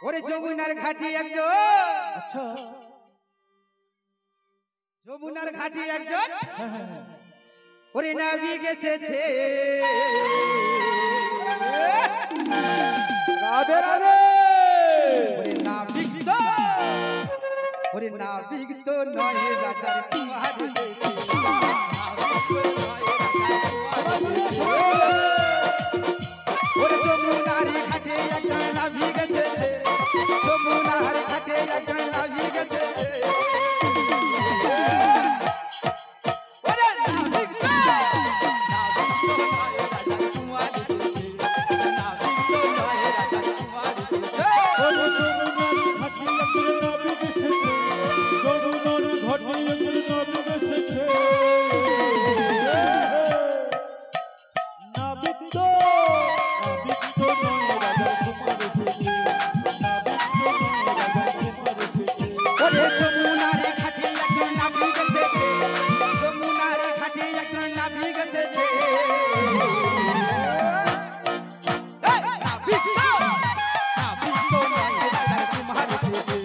ওরে যমুনার ঘাটি একজন, আচ্ছা যমুনার ঘাটি একজন ওরে নাবিক এসেছে। রাধে রাধে। ওরে নাবিক তো, ওরে নাবিক তো নয় রাজার কুমার এসেছে। ওরে যমুনার ঘাটে একজন নাবিক এসেছে, যমুনার ঘাটে একজন নাবিক এসেছে। ওরে নাবিক তো, নাবিক তো নয় রাজার কুমার এসেছে, নাবিক তো নয় রাজার কুমার এসেছে। ওরে যমুনার ঘাটে একজন নাবিক এসেছে, যমুনার ঘাটে একজন নাবিক এসেছে। নাবিক তো নয় রাজার কুমার এসেছে, নাবিক তো নয় রাজার কুমার এসেছে। ওরে যমুনার ঘাটে একজন নাবিক এসেছে, যমুনার ঘাটে একজন নাবিক এসেছে। এই নাবিক তো, নাবিক তো নয় রাজার কুমার এসেছে,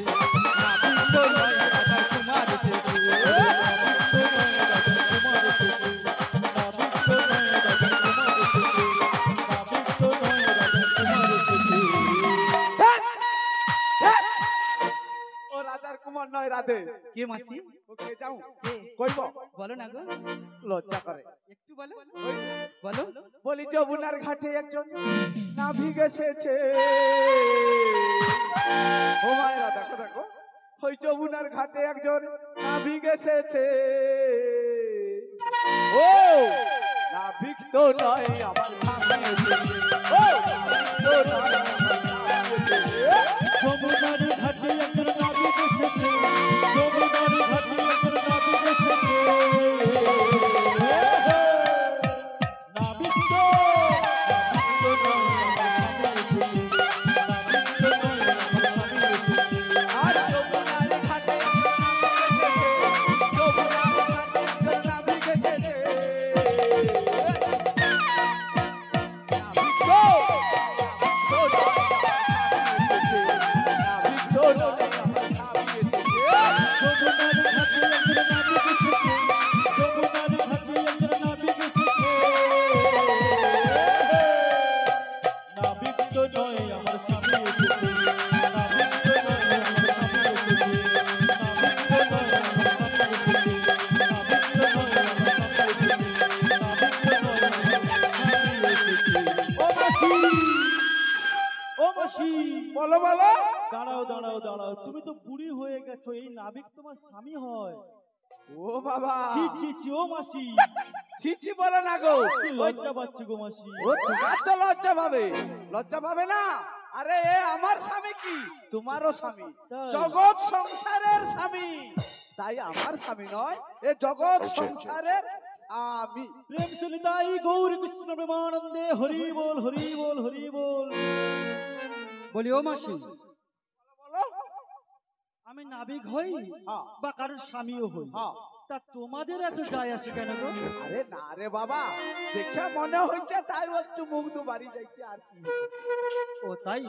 নাবিক তো নয় রাজার কুমার এসেছে। ও রাজার কুমার নয় রাধে। কে মাসি? ওকে যাও কে? কইব বলো না গো, লজ্জা করে। একটু বলো, বলো। বলি যমুনার ঘাটে একজন নাবিক এসেছে। ও মায়েরা দেখো দেখো, ওই যমুনার ঘাটে একজন নাবিক এসেছে। ও নাবিক তো নয় আমার স্বামী এসেছে। ও নাবিক তো নয় আমার স্বামী এসেছে। যমুনার ঘাটে একজন নাবিক এসেছে, যমুনার ঘাটে একজন নাবিক এসেছে। নাবিক তো নয় আমার স্বামী এসেছে, নাবিক তো নয় আমার স্বামী এসেছে। আর যমুনার ঘাটে একজন নাবিক এসেছে, যমুনার ঘাটে একজন নাবিক এসেছে। নাবিক তো নয় আমার স্বামী এসেছে, নাবিক তো নয় আমার স্বামী এসেছে, নাবিক তো নয় আমার স্বামী এসেছে, নাবিক তো নয় আমার স্বামী এসেছে, নাবিক তো নয় আমার স্বামী এসেছে। ও মাসি বলো বলো। দাঁড়াও দাঁড়াও দাঁড়াও, তুমি তো বুড়ি হয়ে গেছো, এই নাবিক তোমার স্বামী হয়? ও বাবা, ছি ছি ছি। ও মাসি ছি ছি বলো না গো, লজ্জা পাচ্ছি গো মাসি। ও তোমার তো লজ্জা পাবে, লজ্জা পাবে না? আরে এ আমার স্বামী কি তোমারও স্বামী, জগৎ সংসারের স্বামী। তাই আমার স্বামী নয়, এ জগৎ সংসারের স্বামী। প্রেম সুনিতাই গৌর কৃষ্ণ প্রেমানন্দে, হরি বল হরি বল হরি বল। বলি ও মাসি, বলো। আমি নাবিক হই বা কারোর স্বামীও হই, তা তোমাদের এত যায় আসে কেন গো? আরে না রে বাবা, দেখে মনে হচ্ছে তাই একটু মুখ দু বাড়ি যাইছে আর কি। ও তাই?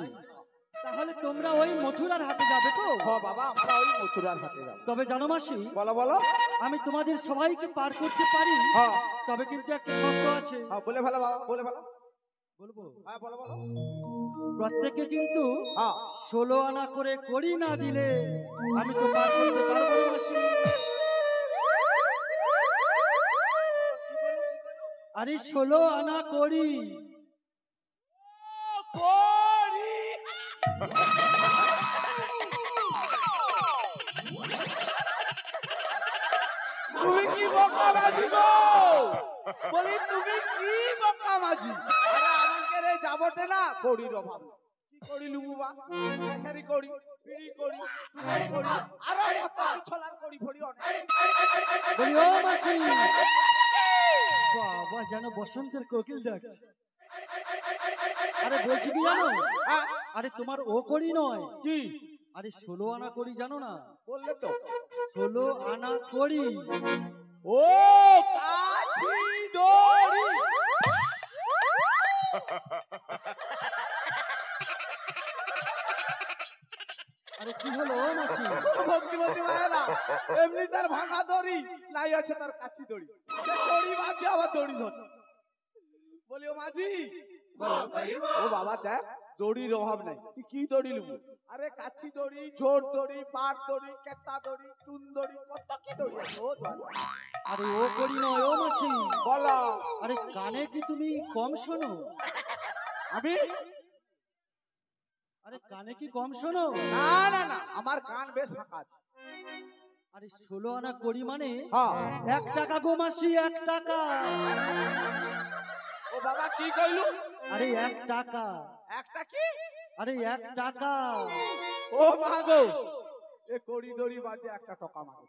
তাহলে তোমরা ওই মথুরার হাটে যাবে তো? হ্যাঁ বাবা, আমরা ওই মথুরার হাটে যাব। তবে জানো মাসি, বলো বলো। আমি তোমাদের সবাইকে পার করতে পারি, হ্যাঁ তবে কিন্তু একটা শর্ত আছে। হ্যাঁ বলে ফেলো বাবা, বলে ফেলো। বলবো? হ্যাঁ বলো বলো। প্রত্যেকে কিন্তু হ্যাঁ 16 আনা করে করি না দিলে আমি তো পার করতে পারবো না মাসি। আরে 16 আনা করি। তুমি কি বকাবাজি গো? বলি তুমি কি বকাবাজি? আরে আমাকে রে যাবতে না কড়ির অভাব। কি করি লুবু বা? কেসারি করি, পিড়ি করি, টুকাই করি, আরো কত ছলার করি ফড়ি অনেক। বলি ও মাসি, বাবা যেন বসন্তের কোকিল ডাকছে। আরে বলছি কি জানো, আরে তোমার ও করি নয় কি? আরে 16 আনা করি জানো না? বললে তো 16 আনা করি। ও কাছি দড়ি। আরে কি হলো মাসি? ভক্তিমতী মায়েরা এমনি তার ভাঙা দড়ি নাই আছে তার কাচি দড়ি, সে দড়ি বাদ দিয়ে আবার দড়ি ধরছে। বলি ও মাঝি, ও বাবা দেখ দড়ির অভাব নাই, তুই কি দড়ি নেবো? আরে কাচি দড়ি, ঝোড় দড়ি, পাট দড়ি, কেতা দড়ি, টুন দড়ি, কত কি দড়ি আছে ও দড়ি। আরে ও করি নয় ও মাসি, বলো। আরে কানে কি তুমি কম শোনো? আমি আরে কানে কি কম শোনো? না না না, আমার কান বেশ ফাঁকা আছে। আরে 16 আনা করি মানে হ্যাঁ 1 টাকা গো মাসি, 1 টাকা। ও বাবা কি কইলু? আরে 1 টাকা। একটা কি? আরে 1 টাকা। ও মা গো, এ কড়ি দড়ি বাদে একটা টাকা মাগো।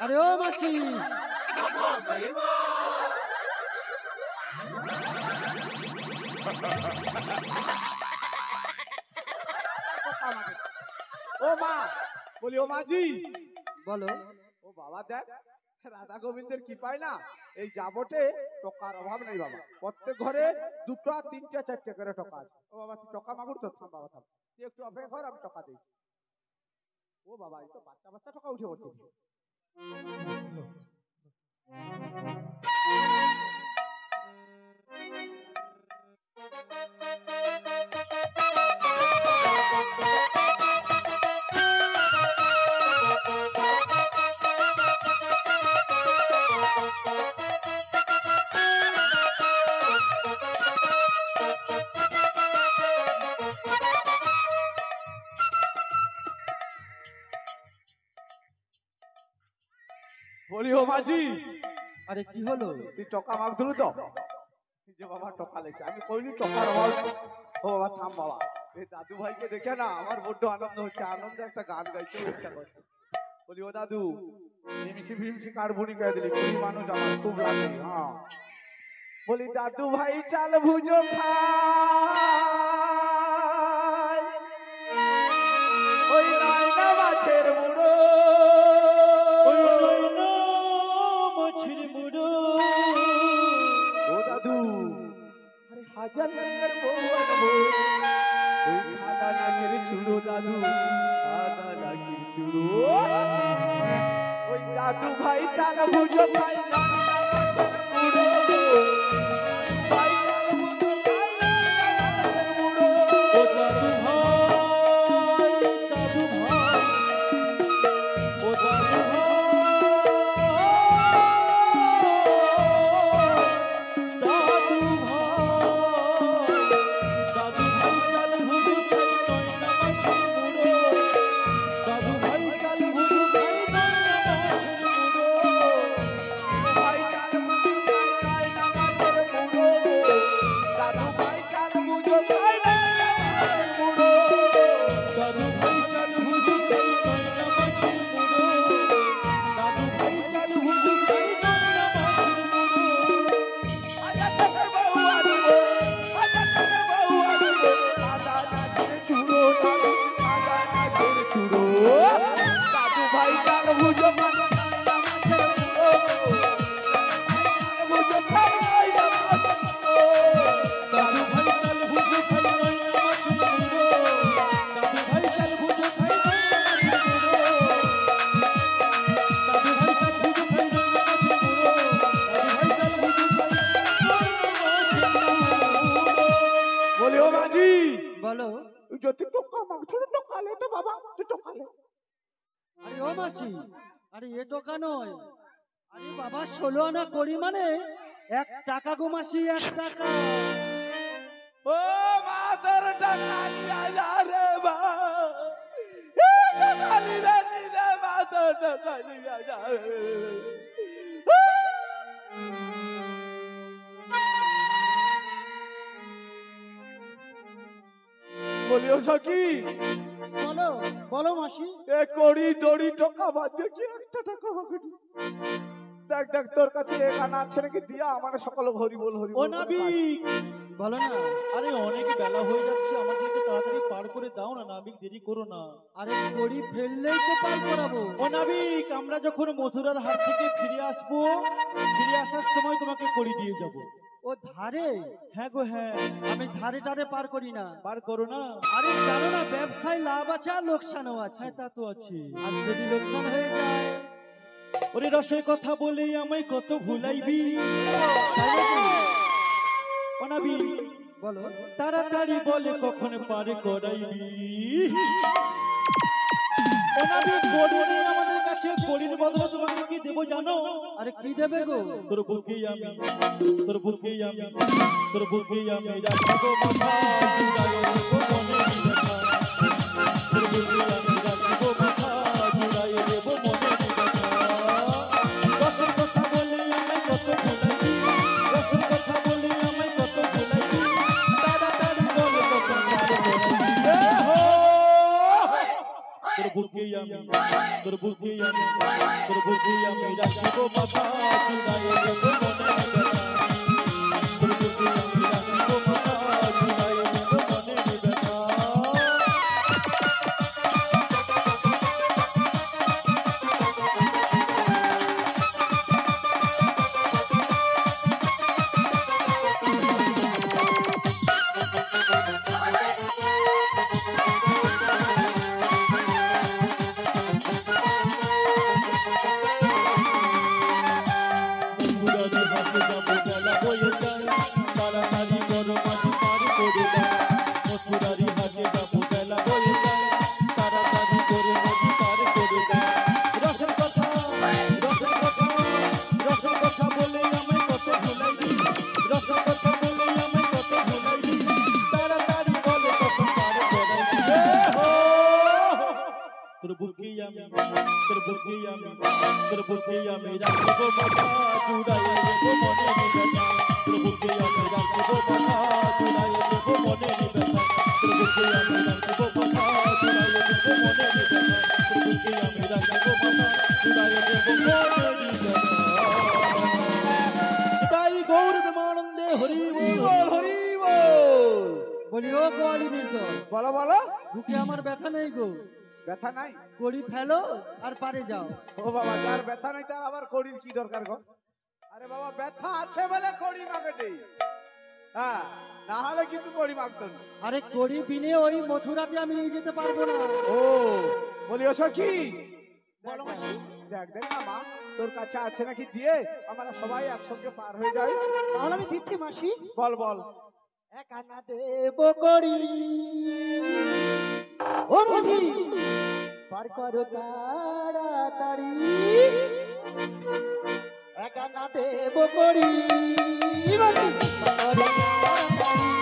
আরে ও মাসি, টাকা মাগো। ও মা, বলি ও মাঝি, বলো। ও বাবা দেখ রাধা গোবিন্দের কি পায় না, এই যাবটে টাকার অভাব নেই বাবা, প্রত্যেক ঘরে 2টা 3টা 4টা করে টাকা আছে। ও বাবা তুই টাকা মাগুর তো, থাম বাবা থাম, তুই একটু অপেক্ষা কর, আমি টাকা দিই। ও বাবা এই তো বাচ্চা বাচ্চা টাকা উঠে পড়ছে। বলি ও মাঝি, আরে কি হলো? তুই টাকা মাগ দিলু তো? যে বাবা টাকা লেছে, আমি কইনি টাকার অভাব নেই। ও বাবা থাম বাবা, এই দাদু ভাইকে দেখে না আমার বড্ড আনন্দ হচ্ছে, আনন্দে একটা গান গাইতে ইচ্ছা করছে। বলি ও দাদু, মিমিসি ফিমিসি কার্বনি গায়ে দিলি, গরিব মানুষ আমার খুব লাগে। হ্যাঁ বলি দাদু ভাই চাল ভুজো খাই, ওই রায়না মাছের মুড়ো, ওই নয়না মাছের মুড়ো। ও দাদু আরে হাজার রঙের বউ আনবো, ওই সাদা নাকের চুড়ো দাদু, সাদা নাকের চুড়ো। ওই দাদু ভাই চাল ভুজো খাই, রায়না মাছের মুড়ো, ভাই চাল ভুজো খাই, রায়না মাছের মুড়ো। ও দাদু ভাই, দাদু ভাই, ও দাদু ভাই, দাদু ভাই, দাদু ভাই চাল ভুজু খাই নয়না মাছের মুড়ো, দাদু ভাই চাল ভুজু খাই নয়না মাছের মুড়ো। ভাই চাল ভুজো খাই, রায়না মাছের মুড়ো, দাদু ভাই চাল ভুজো খাই, রায়না মাছের মুড়ো। দাদু ভাই চাল ভুজু খাই নয়না মাছের মুড়ো, দাদু ভাই চাল ভুজু খাই নয়না মাছের মুড়ো। হাজার টাকার বউ আনবো, হাজার টাকার বউ আনবো, সাদা নাকের চুড়ো দাদু, সাদা নাকের চুড়ো। দাদু ভাই চাল ভুজো খাই, রায়না মাছের মুড়ো, ভুজো খাই, রায়না মাছের মুড়ো। দাদু ভাই চাল ভুজু খাই নয়না মাছের মুড়ো, দাদু ভাই চাল ভুজু খাই নয়না মাছের মুড়ো, দাদু ভাই চাল ভুজু খাই নয়না মাছের মুড়ো, দাদু ভাই চাল ভুজু খাই নয়না মাছের মুড়ো। বলি ও মাঝি, বলো। যদি টাকা মাগছিল টাকা লে তো বাবা, তুই টাকা লে। আরে ও মাসি, আরে এ টাকা নয়, আরে বাবা 16 আনা করি মানে 1 টাকা গো মাসি, 1 টাকা। ও মা তোর টাকা নিয়ে যা রে মা, এ টাকা নিয়ে নি রে মা, তোর টাকা নিয়ে যা রে। বলি ও সখী, বলো বলো মাসি। এ কড়ি দড়ি টাকা বাদ দিয়ে কি একটা টাকা মাগি। দেখ দেখ তোর কাছে এ গানা আছে নাকি, দিয়া আমার সকল হরি বল হরি ও বল। নাবিক, বলো না। আরে অনেক বেলা হয়ে যাচ্ছে, আমাদেরকে তাড়াতাড়ি পার করে দাও না নাবিক, দেরি করো না। আরে কড়ি ফেললেই তো পার করাবো। ও নাবিক, আমরা যখন মথুরার হাট থেকে ফিরে আসবো, ফিরে আসার সময় তোমাকে কড়ি দিয়ে যাব। ও ও ধারে? হ্যাঁ গো হ্যাঁ। আমি ধারে টারে পার করি না। পার করো না? আরে জানো না ব্যবসায় লাভ আছে আর লোকসানও আছে। হ্যাঁ তা তো আছে। আর যদি লোকসান হয়ে যায়? ওরে রসের কথা বলে আমায় কত ভুলাইবি। তাই নাকি? অনাবি বলো। তাড়াতাড়ি বলে কখন পারে করাইবি। অনাবি করি নেই আমাদের কাছে, করির বদলে তোমাকে কি দেবো জানো? আরে কি দেবে গো? তোর বুকে আমি, তোর বুকে আমি, তোর বুকে আমি রাখবো মাথা জুড়াইয়ে দেবো মনের ব্যথা। তোর বুকে আমি রাখবো মাথা জুড়াইয়ে দেবো মনের ব্যথা। রসের কথা বলে আমায় কত ভুলাইবি, রসের কথা বলে আমায় কত ভুলাইবি। তাড়াতাড়ি বলে কখন পারে করাইবি। তোর বুকে আমি, তোর বুকে আমি, তোর বুকে আমি রাখবো মাথা জুড়াইয়ে দেবো মনের ব্যথা। তোর বুকে আমি রাখবো মাথা জুড়াইয়ে দেবো মনের ব্যথা। মথুরারি হাটে যাবো বেলা বয়ে যায়, তাড়াতাড়ি করো মাঝি পার করে দাও। মথুরারি হাটে যাবো বেলা বয়ে যায়, তাড়াতাড়ি করে মাঝি পার করে দাও। রসের কথা, রসের কথা, রসের কথা বলে আমায় কত ভুলাইবি, রসের কথা বলে আমায় কত ভুলাইবি। তাড়াতাড়ি বলে কখন পার করাইবি। তোর বুকে আমি, তোর বুকে আমি, তোর বুকে আমি রাখবো মাথা জুড়াইয়ে দেবো মনের ব্যথা। তোর বুকে আমি রাখবো মাথা জুড়াইয়ে দেবো মনের ব্যথা। তোর বুকে আমি রাখবো মাথা জুড়াইয়ে দেবো মনের ব্যথা। তোর বুকে আমি রাখবো মাথা জুড়াইয়ে দেবো মনের ব্যথা। তাই গৌর প্রেমানন্দে হরি বল, হরি বল। বলি ও গোয়ালি নির্দল, বলো বলো। বুকে আমার ব্যথা নেই গো। ব্যথা নাই? কড়ি ফেলো আর পারে যাও। ও বাবা, যার ব্যথা নাই তার আবার কড়ির কি দরকার গো? আরে বাবা, ব্যথা আছে বলে কড়ি মাগেটে। হ্যাঁ, না হলে কিন্তু কড়ি মাগতো না। আরে কড়ি বিনে ওই মথুরাতে আমি নিয়ে যেতে পারবো না। ও বলি ও সখী, বলো মাসি। দেখ দেখ না মা, তোর কাছে আছে নাকি দিয়ে আমরা সবাই একসঙ্গে পার হয়ে যাই। তাহলে আমি দিচ্ছি মাসি। বল বল। একানা দেব করি ও মাসি, পার করো তাড়াতাড়ি। একানা দেব করি মাসি, পার করো তাড়াতাড়ি।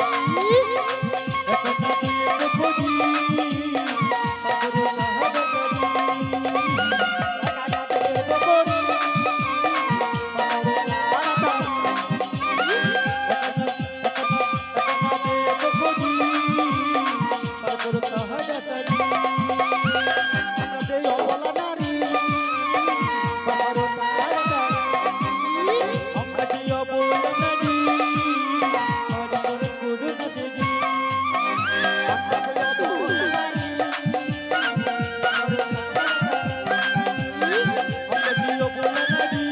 একানা দেব করি, পার করো তাড়াতাড়ি। একানা দেব করি, পার করো তাড়াতাড়ি। আমরা যেই অবলা নারী, পার করো তাড়াতাড়ি। আমরা যে অবলা নারী, পার করে করুণা দেবী। আমরা যেই অবলা নারী, পার করো তাড়াতাড়ি। আমরা যে অবলা নারী,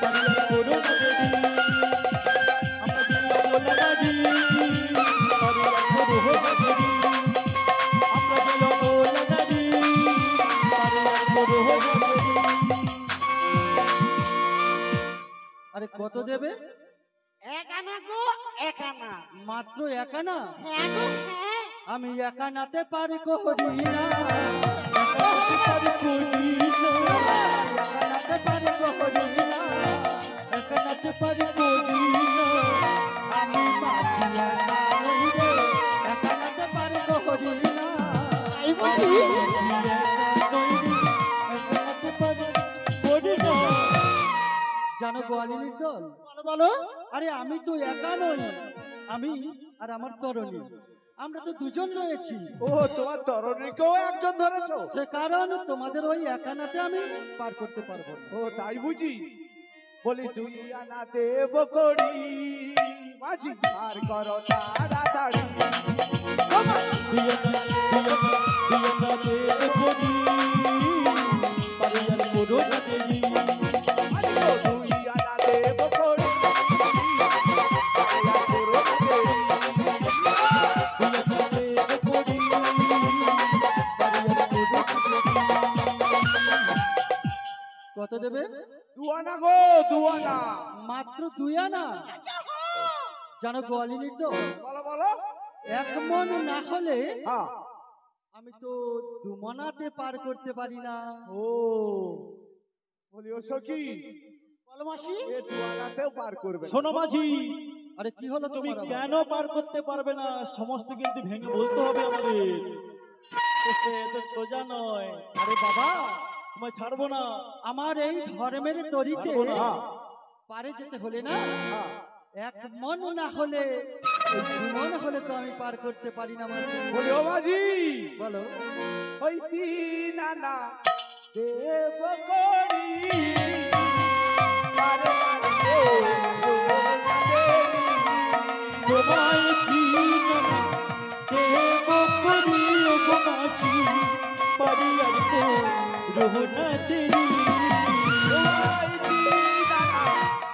পার করে করুণা দেবী। আমরা যে অবলা নারী, পার করে করুণা দেবী। আমরা যে অবলা নারী, পার করে করুণা দেবী। আরে কত দেবে? একানা গো, একানা। মাত্র একানা? হ্যাঁ গো, হ্যাঁ। আমি একানাতে পারি করি না, একানাতে পারি করি না, একানাতে পারি করি না, একানাতে পারি করি না। আমি মাঝি একা নই রে, একানাতে পারি করি না। এই বলি, একানাতে পারি করি না। জানো গোয়ালিনীর দল, বলো বলো। আরে আমি তো একা নই, আমি আর আমার তরণী, আমরা তো দুজন রয়েছি। ও, তোমার তরুণীকেও একজন ধরেছো? সে কারণ তোমাদের ওই একানাতে আমি পার করতে পারবো না। ও তাই বুঝি। বলি দুই আনা দেব করি মাঝি, পার করো তাড়াতাড়ি। দিয়ানা দিয়ানা দেব করি, পারি আর করুণা দেবী। দুই আনা দেব করি আনা গো, 2 আনা। মাত্র 2 আনা? জানো গোয়ালিনীর তো বলো বলো। 1 মন না হলে হ্যাঁ। আমি তো 2 মনাতে পার করতে পারি না। ও বলি ও সখী, বলো মাসি। এ 2 আনাতেও পার করবে না। শোনো মাঝি, আরে কি হলো তুমি তোমার আবার? কেন পার করতে পারবে না সমস্ত কিন্তু ভেঙে বলতে হবে আমাদের। এত সোজা নয়। আরে বাবা, তোমায় ছাড়বো না। আমার এই ধর্মের তরিতে ছাড়বো না। পারে যেতে হলে না হ্যাঁ। 1 মন না হলে, ওই 2 মন হলে তো আমি পার করতে পারি না মাঝি। বলি ও মাঝি, বলো। ওই 3 আনা দেব করি পারে পারে গো, তোমায় দিন দেব করি ও গো মাঝি, পারি আর তো রোহনা তেরি। ওই 3 আনা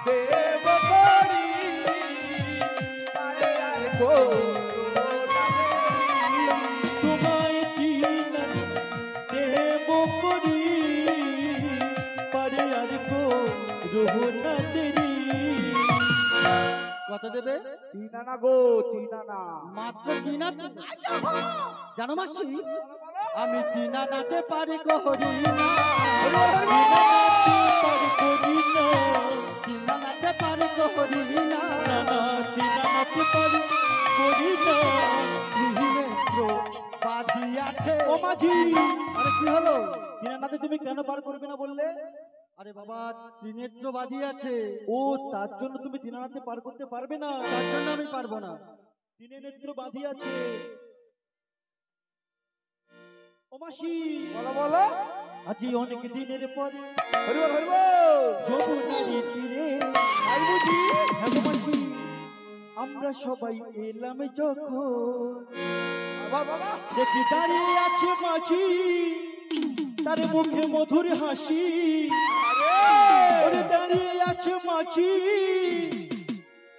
দেব করি পারে আর গো, তোমায় দিন দেব করি, পারি আর তো রোহনা তেরি। কত দেবে? 3 আনা গো, 3 আনা। মাত্র 3 আনা? জানো মাসি, আমি 3 আনাতে পারি করি না। পারি করি না, 3 আনাতে পারি করি না। না না দিনাতে পারি করি না। ত্রিনেত্র বাদি আছে। ও মাঝি, আরে কি হলো? দিনাতে তুমি কেন পার করবে না বললে? আরে বাবা, ত্রিনেত্র বাদি আছে, ও তার জন্য তুমি দিনাতে পার করতে পারবে না। তার জন্য আমি পারবো না। দিনে নেত্র বাঁধি আছে। ও মাসি, বলো বলো। আজি অনেক দিনের পরে হরি বল হরি বল। যমুনার তীরে আই বুঝি। হ্যাঁ গো মাসি, আমরা সবাই এলাম যখন, বাবা বাবা। দেখি দাঁড়িয়ে আছে মাঝি, তার মুখে মধুর হাসি। ওরে দাঁড়িয়ে আছে মাঝি,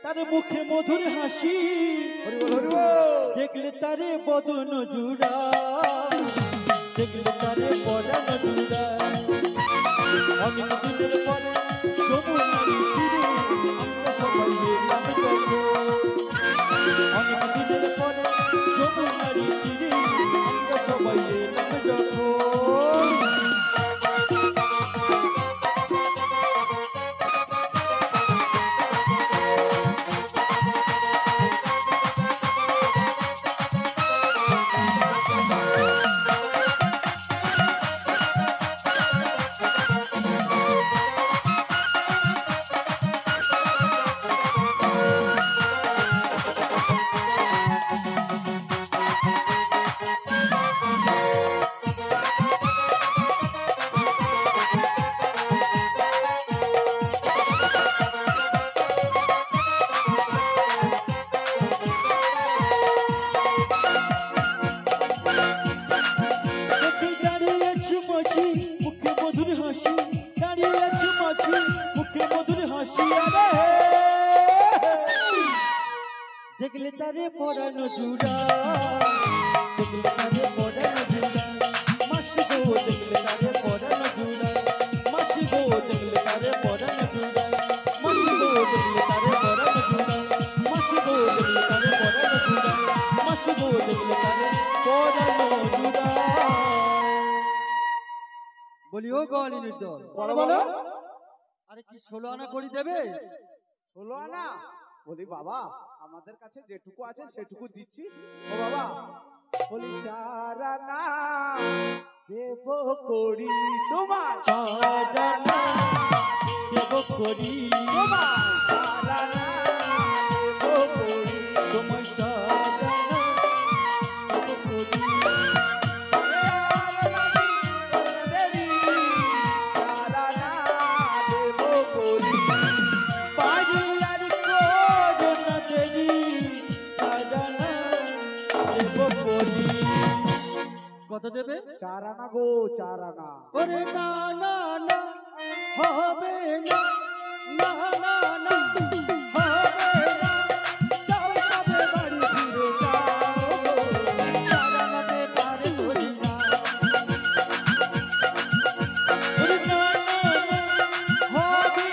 তার মুখে মধুর হাসি। হরি বল হরি বল। দেখলে তারে বদন জুড়া, দেখলে তারে বদন জুড়া। অনেক দিনের পরে যমুনার তীরে আমরা সবাই এলাম যখন, অনেক দিনের পরে যমুনার তীরে আমরা সবাই এলাম যখন। দেখি দাঁড়িয়ে আছে মাঝি, মুখে মধুর হাসি। দাঁড়িয়ে আছে মাঝি, মুখে মধুর হাসি। আরে দেখলে তারে পড়ানো জুড়া, দেখলে তারে পড়ানো জুড়া। মাসি গো দেখলে তারে পড়ানো জুড়া, মাসি গো দেখলে তারে পড়ানো জুড়া। মাসি গো দেখলে তারে পড়ানো জুড়া, মাসি গো দেখলে তারে পড়ানো জুড়া। মাসি গো দেখলে তারে পড়ানো জুড়া। বলি ও গোয়ালিনীর দল, বলো বলো। আরে কি 16 আনা করি দেবে? 16 আনা? বলি বাবা, আমাদের কাছে যেটুকু আছে সেটুকু দিচ্ছি। ও বাবা, বলি 4 আনা দেব করি তোমার। চারানা দেব করি, তোমার 4 আনা দেব করি। তোমার চারানা দেব করি। পারি আর করোনা দেরি, চারানা দেব করি। কত দেবে? 4 আনা গো, 4 আনা। ওরে না না না, হবে না, না না না, হবে না। যাও সবে বাড়ি ফিরে যাও গো, 4 আনাতে পারে করি না। ওরে না না না, হবে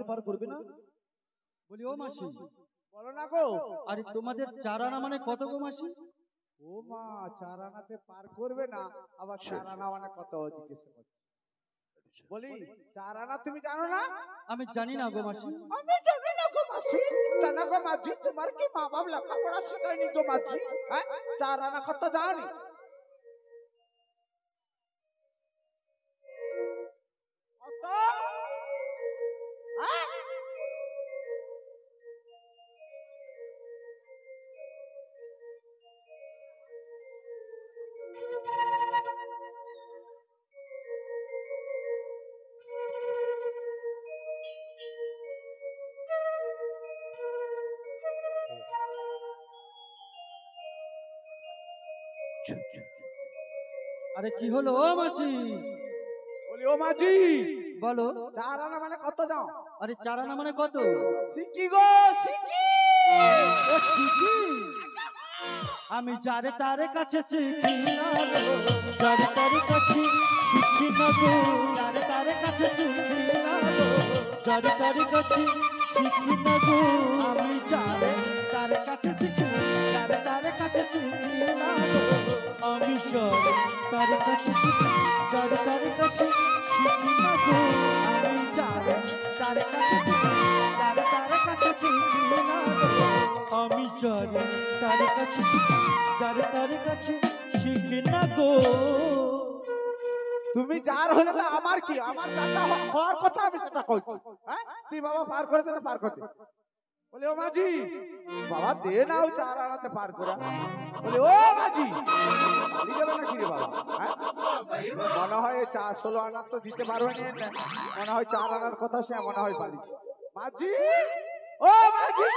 পার করবে না? বলি ও মাসি, বলো না গো। আরে তোমাদের 4 আনা মানে কত গো মাসি? ও মা, 4 আনাতে পার করবে না, আবার 4 আনা মানে কত জিজ্ঞেস করছে। বলি 4 আনা তুমি জানো না? আমি জানি না গো মাসি। আমি জানি না গো মাসি। জানো গো মাঝি, তোমার কি মা বাপ লেখাপড়া শেখায়নি গো মাঝি? হ্যাঁ, 4 আনা কত জানি? কত? হ্যাঁ? আরে কি হলো ও মাসি? বলি ও মাঝি, বলো। 4 আনা মানে কত জানো? আরে 4 আনা মানে কত? সিকি গো সিকি। ও শিখি, আমি যারে তারে কাছে শিখি না গো, যারে তারে কাছে শিখি না গো, যারে তারে কাছে শিখি না গো, যারে তারে কাছে শিখি না গো, আমি যারে তারে কাছে শিখি, যারে তারে কাছে শিখি না গো, আমি যারে তারে কাছে শিখি, যারে তারে কাছে শিখি না গো, আমি যারে তারে কাছে শিখি, যারে তারে কাছে শিখি না গো, আমি যারে তারে কাছে শিখি, যারে তারে কাছে শিখি না গো। তুমি যার হলে তো আমার কি? আমার চারটা হওয়ার কথা, আমি সেটা কইছি। হ্যাঁ, তুই বাবা পার করে দে, পার করতে। বলে ও মাঝি, বাবা দে নাও 4 আনাতে পার করে। বলে ও মাঝি, পারি গেল না কি রে বাবা? হ্যাঁ, মনে হয় 16 আনা তো দিতে পারবে না, মনে হয় 4 আনার কথা সে মনে হয় পারি। মাঝি, ও মাঝি,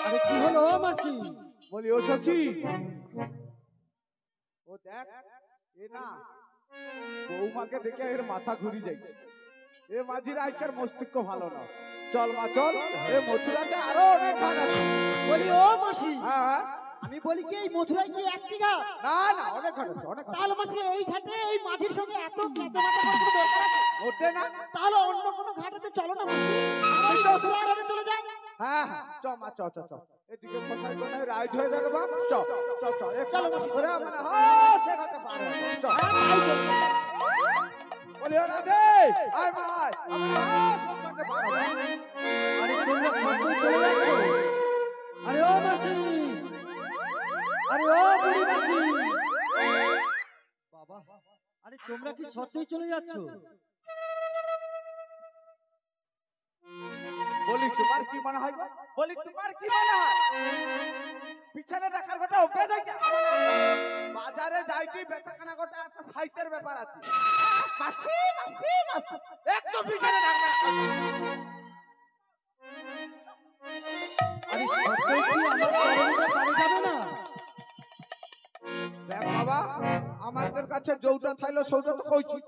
আরে কি হলো ও মাসি? বলি ও সখী, ও দেখ, এ না বৌমাকে দেখে এর মাথা ঘুরি যাচ্ছে। এ মাঝির আজকের মস্তিষ্ক ভালো না। চল মা চল, এ মথুরাতে আরো অনেক ঘাট আছে। বলি ও মাসি, হ্যাঁ, আমি বলি কি এই মথুরায় কি একটি ঘাট? না না, অনেক ঘাট আছে, অনেক ঘাট। তাহলে মাসি এই ঘাটে এই মাঝির সঙ্গে এত কেটে দরকার আছে? ওঠে না। তাহলে অন্য কোনো ঘাটেতে চলো না মাসি, আমি মথুরা আরবে চলে যাই। হ্যাঁ হ্যাঁ, চ মা চ চ চ। এদিকে কোথায় কোথায় রাইড হয়ে যাবে মা। চ চ চ, চলো মাসি ঘুরে মানে হ্যাঁ সে ঘাটে পার হয়ে যাবো। চ। বলি ও রাধে, আয় মা আয়, আমরা সব ঘাটে পার হবো। আরে তোমরা সত্যই চলে যাচ্ছ? আরে ও মাসি, আরে ও বুড়ি মাসি, বাবা, আরে তোমরা কি সত্যই চলে যাচ্ছ? বলি তোমার কি মনে হয় গো? বলি তোমার কি মনে হয়? পিছনে রাখার গোটা অভ্যাস হয়েছে। বাজারে যাইটি বেচাকেনা গোটা একটা সাহিত্যের ব্যাপার আছে। মাসি মাসি মাসি, একটু পিছনে রাখবে। আরে সত্যই কি আমার তরণীটা পারে যাবে না? দেখ বাবা, আমাদের কাছে যৌটা থাইলো সৌটা তো কইছি,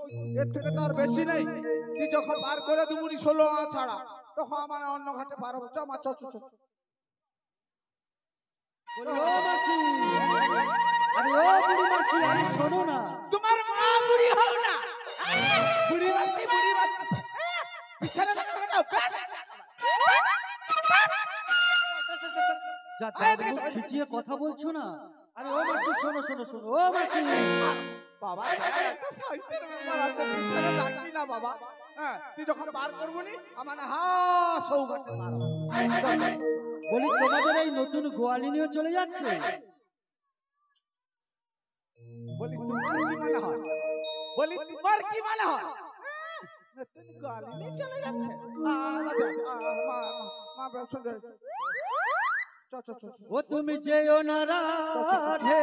এর থেকে তো আর বেশি নেই। তুই যখন বার করে দিবুনি 16 আনা ছাড়া, তখন আমার অন্য ঘাটে পার হবো। চ মা চ চ চ। বলি ও মাসি, আরে ও বুড়ি মাসি, আরে শোনো না। তোমার মা বুড়ি হও না, বুড়ি মাসি বুড়ি মাসি, পিছনে রাখার গোটা অভ্যাস আছে। যা দাঁত মুখ খিচিয়ে কথা বলছো না। আরে ও মাসি শোনো শোনো শোনো, ও মাসি, বাবা একটা সাহিত্যের ব্যাপার আছে, পিছনে রাখবি না বাবা। হ্যাঁ, তুই যখন বার করবনি আমার হা সৌঘাটে পার হবো। বলি তোমাদের এই নতুন গোয়ালি নিয়ে চলে যাচ্ছে? বলি তোমার কি মনে হয়? বলি তোমার কি মনে হয়? নতুন গালি নিয়ে চলে যাচ্ছে। মা শুনতে চ চ চ। ও তুমি যেও না রাধে,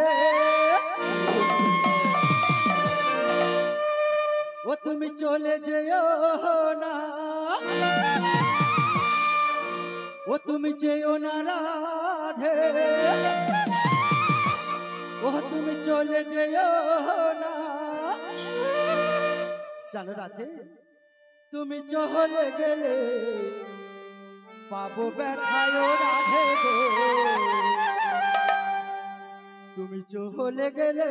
ও তুমি চলে যেও না, ও তুমি চেয়েও না রাধে, ও তুমি চলে যেও না। জানো রাধে, তুমি চলে গেলে পাবো ব্যথায় ও রাধে গো। তুমি চলে গেলে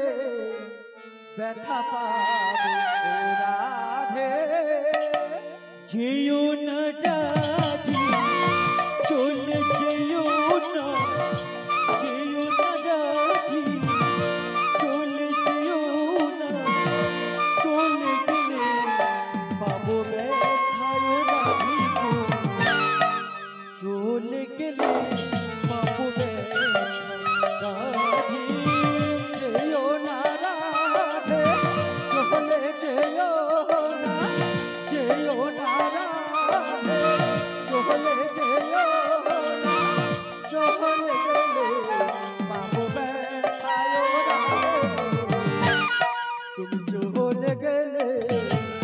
ব্যথা পাবো ও রাধে। যেও না রাধে, চলে যেও না, যেও না রাধে, চলে যেও না, চলে গেলে পাবো ব্যথায় ও রাধে গো। চলে গেলে পাবো ব্যথা রাধে। যেও না রাধে, চলে যেও না, যেও না রাধে, চলে যেও না, চলে গেলে পাবো ব্যথায় ও রাধে। তুমি চলে গেলে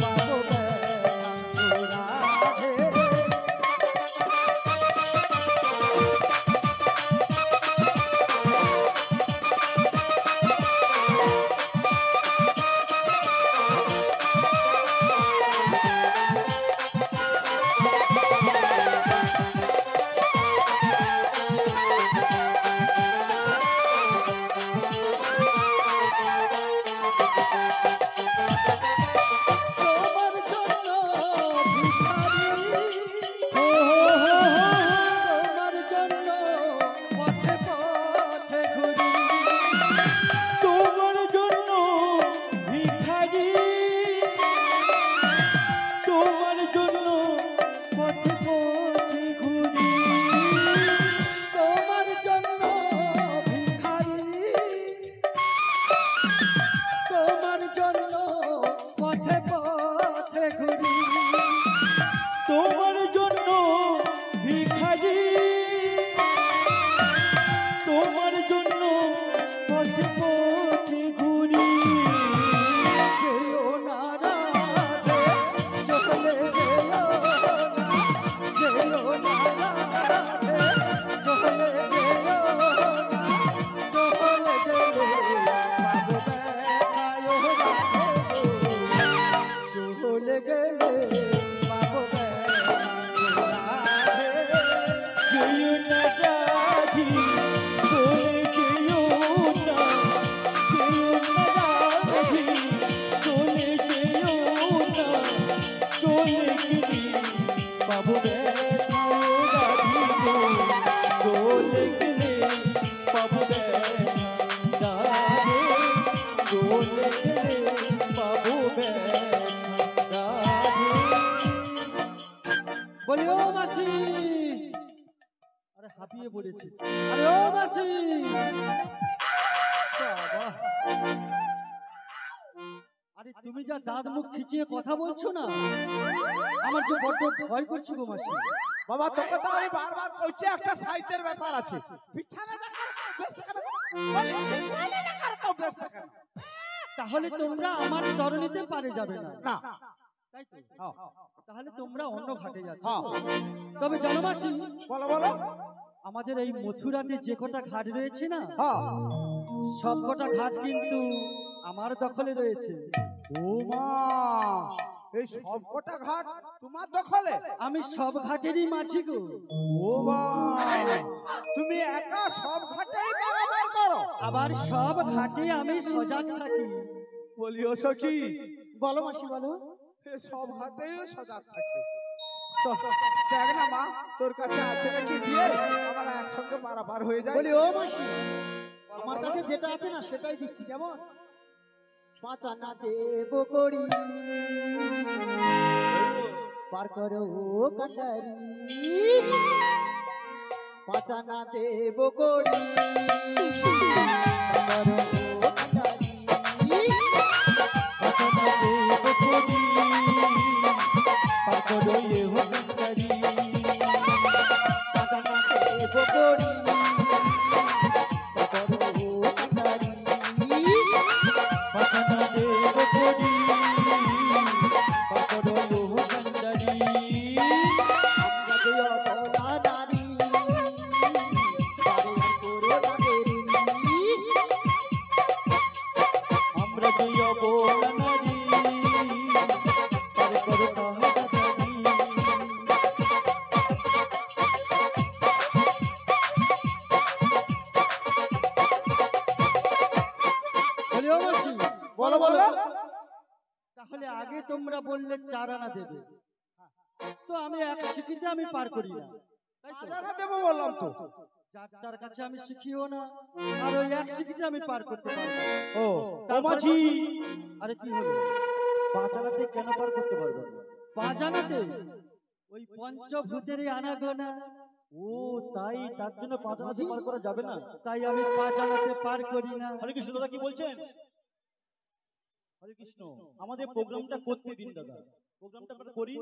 পাবো ব্যথা ও রাধে। বলি ও মাসি, আরে হাঁপিয়ে পড়েছি। আরে ও মাসি, বাবা, আরে তুমি যা দাঁত মুখ খিচিয়ে কথা বলছো না, আমার যে বড্ড ভয় করছে গো মাসি। বাবা তোকে তো আমি বারবার বলছি একটা সাহিত্যের ব্যাপার আছে। বিছানাটা বেশ টাকা বলে, বিছানাটা তো বেশ টাকা। তাহলে তোমরা আমার তরণীতে পারে যাবে না? না, তাই তো? তাহলে তোমরা অন্য ঘাটে যাচ্ছ। হ্যাঁ। তবে জানো মাসি, বলো বলো। আমাদের এই মথুরাতে যে কটা ঘাট রয়েছে না, হ্যাঁ, সব কটা ঘাট কিন্তু আমার দখলে রয়েছে। ও মা, এই সব কটা ঘাট তোমার দখলে? আমি সব ঘাটেরই মাঝি গো। ও মা, তুমি একা সব ঘাটেই পারাপার করো? আবার সব ঘাটে আমি সজাগ থাকি। বলিও সখী, বলো মাসি বলো। সব ঘাটেই সজাগ থাকে। চল দেখ না মা, তোর কাছে আছে নাকি দিয়ে আমরা একসঙ্গে পারাপার হয়ে যাই। বলি ও মাসি, আমার কাছে যেটা আছে না সেটাই দিচ্ছি, কেমন? পাঁচ আনা দেব করি, পার করো কাটারি। পাঁচ আনা দেব করি, পার করো কাটারি। পাঁচ আনা দেব করি, পার করো এ হো কাটারি। পাঁচ আনা দেব করি, পার করো কাটারি। পাঁচ আনা দেব করি, পার করো এ হো কাটারি। আমরা যে অবলা নারী, রব না নারী পার করো তাহারি বলিও মাসি বলো বলো তাহলে আগে তোমরা বললে 4 আনা দেবে তো আমি এক শিখিতে আমি পার করি না তাই তো জানা দেবো বললাম তো। যার কাছে আমি শিখিও না আর ওই এক শিখিতে আমি পার করতে পারবো না। ও তারপর মাঝি আরে কি হলো 5 আনাতে কেন পার করতে পারবেন না? 5 আনাতে ওই পঞ্চভূতেরই আনাগোনা ও তাই, তার জন্য 5 আনাতে পার করা যাবে না। তাই আমি 5 আনাতে পার করি না। হরে কৃষ্ণ দাদা কি বলছেন? হরে কৃষ্ণ, আমাদের প্রোগ্রামটা করতে দিন দাদা, প্রোগ্রামটা আমরা করি।